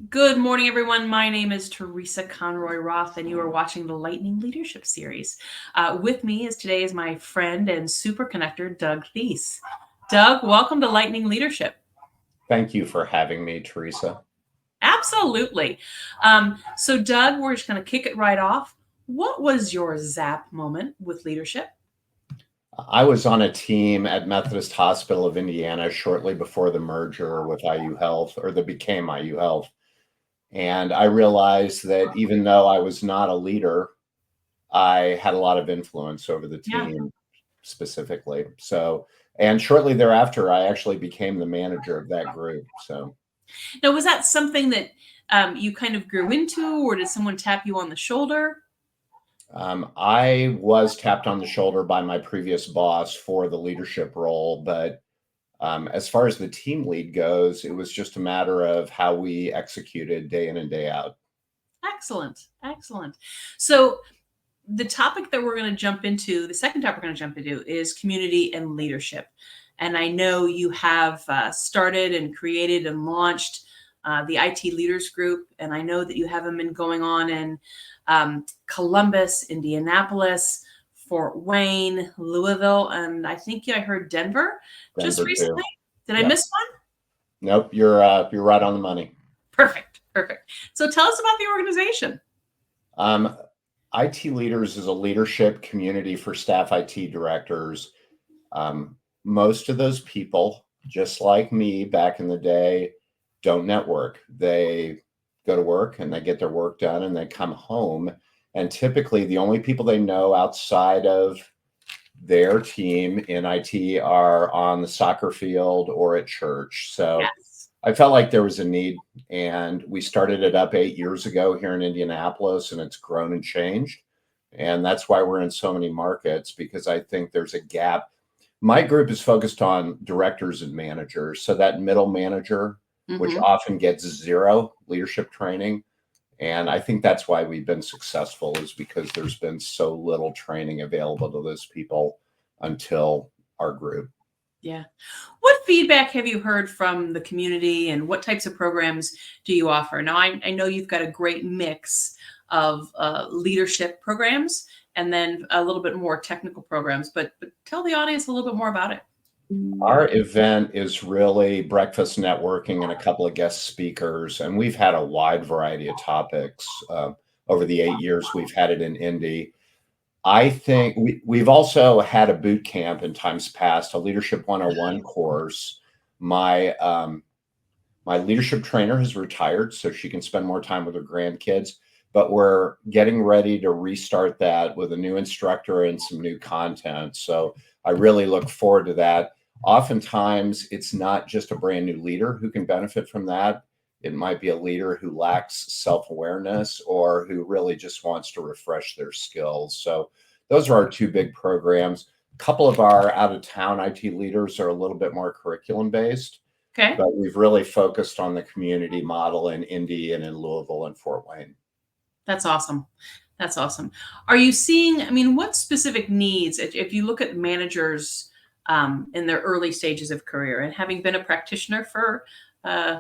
Good morning, everyone. My name is Teresa Conroy-Roth, and you are watching the Lightning Leadership Series. With me today is my friend and super connector, Doug Theis. Doug, welcome to Lightning Leadership. Thank you for having me, Teresa. Absolutely. So, Doug, we're just going to kick it right off. What was your zap moment with leadership? I was on a team at Methodist Hospital of Indiana shortly before the merger with IU Health, or that became IU Health. And I realized that even though I was not a leader, I had a lot of influence over the Yeah. team specifically. So, and shortly thereafter, I actually became the manager of that group. So, Now, was that something that you kind of grew into, or did someone tap you on the shoulder? I was tapped on the shoulder by my previous boss for the leadership role, but as far as the team lead goes, it was just a matter of how we executed day in and day out. Excellent. Excellent. So, the topic that we're going to jump into, the second topic we're going to jump into is community and leadership. And I know you have started and created and launched the IT Leaders Group. And I know that you have them been going on in Columbus, Indianapolis, Fort Wayne, Louisville, and I think I heard Denver just Denver recently. too. Did I Yep. miss one? Nope. You're right on the money. Perfect. Perfect. So tell us about the organization. Um, IT Leaders is a leadership community for staff IT directors. Most of those people, just like me back in the day, don't network. They go to work and they get their work done and they come home. And typically, the only people they know outside of their team in IT are on the soccer field or at church. So Yes. I felt like there was a need, and we started it up 8 years ago here in Indianapolis, and it's grown and changed. And that's why we're in so many markets, because I think there's a gap. My group is focused on directors and managers. So that middle manager, which Mm-hmm. often gets zero leadership training. And I think that's why we've been successful, is because there's been so little training available to those people until our group. Yeah. What feedback have you heard from the community and what types of programs do you offer? Now, I know you've got a great mix of leadership programs and then a little bit more technical programs, but tell the audience a little bit more about it. Our event is really breakfast networking and a couple of guest speakers, and we've had a wide variety of topics over the 8 years we've had it in Indy. I think we've also had a boot camp in times past, a Leadership 101 course. My leadership trainer has retired, so she can spend more time with her grandkids. But we're getting ready to restart that with a new instructor and some new content. So I really look forward to that. Oftentimes, it's not just a brand new leader who can benefit from that. It might be a leader who lacks self awareness or who really just wants to refresh their skills. So those are our two big programs. A couple of our out of town IT leaders are a little bit more curriculum based, Okay. but we've really focused on the community model in Indy and in Louisville and Fort Wayne. That's awesome. That's awesome. Are you seeing, I mean, what specific needs, if you look at managers in their early stages of career and having been a practitioner for uh,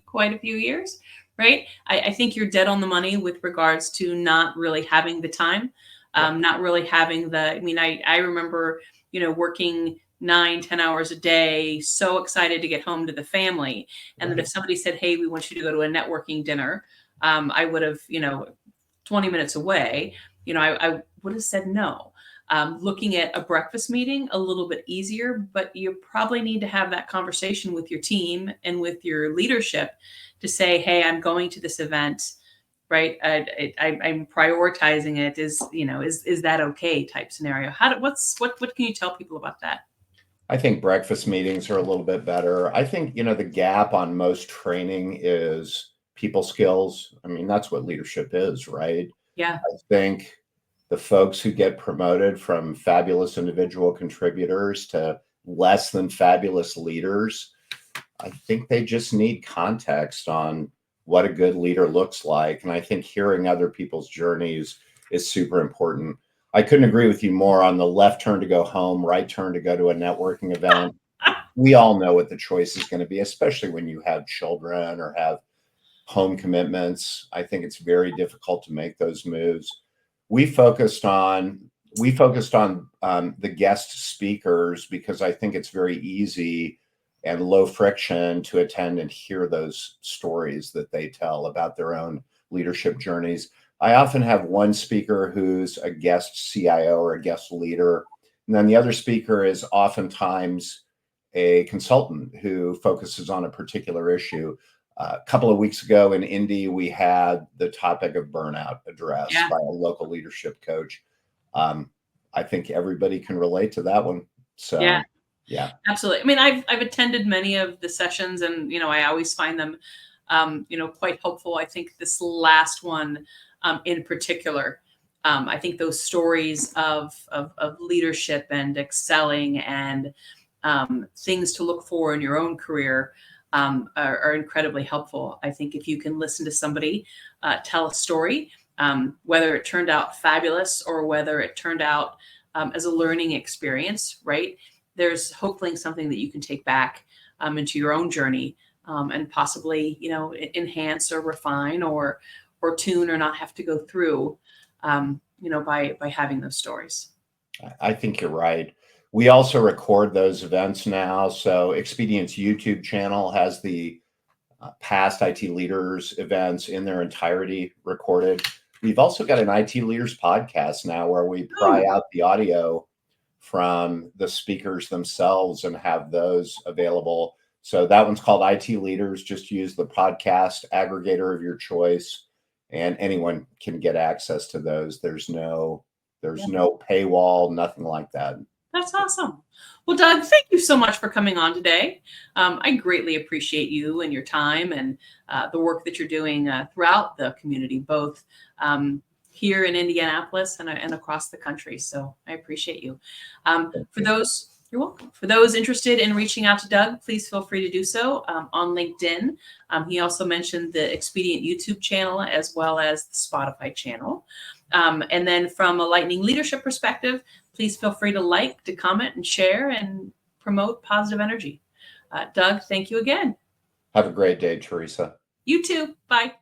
quite a few years, right? I think you're dead on the money with regards to not really having the time, Yep. not really having the. I mean, I remember working 9, 10 hours a day, so excited to get home to the family, and that if Right. somebody said, "Hey, we want you to go to a networking dinner," I would have 20 minutes away, I would have said no. Looking at a breakfast meeting, a little bit easier, but you probably need to have that conversation with your team and with your leadership to say, "Hey, I'm going to this event, right? I'm prioritizing it. Is that okay?" Type scenario. What can you tell people about that? I think breakfast meetings are a little bit better. I think, the gap on most training is people skills. I mean, that's what leadership is, right? Yeah. I think the folks who get promoted from fabulous individual contributors to less than fabulous leaders, I think they just need context on what a good leader looks like. And I think hearing other people's journeys is super important. I couldn't agree with you more on the left turn to go home, right turn to go to a networking event. We all know what the choice is going to be, especially when you have children or have home commitments. I think it's very difficult to make those moves. We focused on the guest speakers because I think it's very easy and low friction to attend and hear those stories that they tell about their own leadership journeys. I often have one speaker who's a guest CIO or a guest leader, and then the other speaker is oftentimes a consultant who focuses on a particular issue. A couple of weeks ago in Indy, we had the topic of burnout addressed Yeah. by a local leadership coach. I think everybody can relate to that one. Yeah. So, yeah. Absolutely. I mean, I've attended many of the sessions, and I always find them, quite helpful. I think this last one, in particular, I think those stories of leadership and excelling and things to look for in your own career are incredibly helpful. I think if you can listen to somebody tell a story, whether it turned out fabulous or whether it turned out as a learning experience, right? There's hopefully something that you can take back into your own journey, and possibly, enhance or refine or tune or not have to go through, by having those stories. I think you're right. We also record those events now. So Expedient's YouTube channel has the past IT leaders events in their entirety recorded. We've also got an IT leaders podcast now where we pry out the audio from the speakers themselves and have those available. So that one's called IT Leaders. Just use the podcast aggregator of your choice, and anyone can get access to those. There's no paywall, nothing like that. That's awesome. Well, Doug, thank you so much for coming on today. I greatly appreciate you and your time and the work that you're doing throughout the community, both here in Indianapolis and across the country. So I appreciate you. You're welcome. For those interested in reaching out to Doug, please feel free to do so on LinkedIn. He also mentioned the Expedient YouTube channel as well as the Spotify channel. And then from a Lightning leadership perspective, please feel free to like, to comment, and share, and promote positive energy. Doug, thank you again. Have a great day, Teresa. You too. Bye.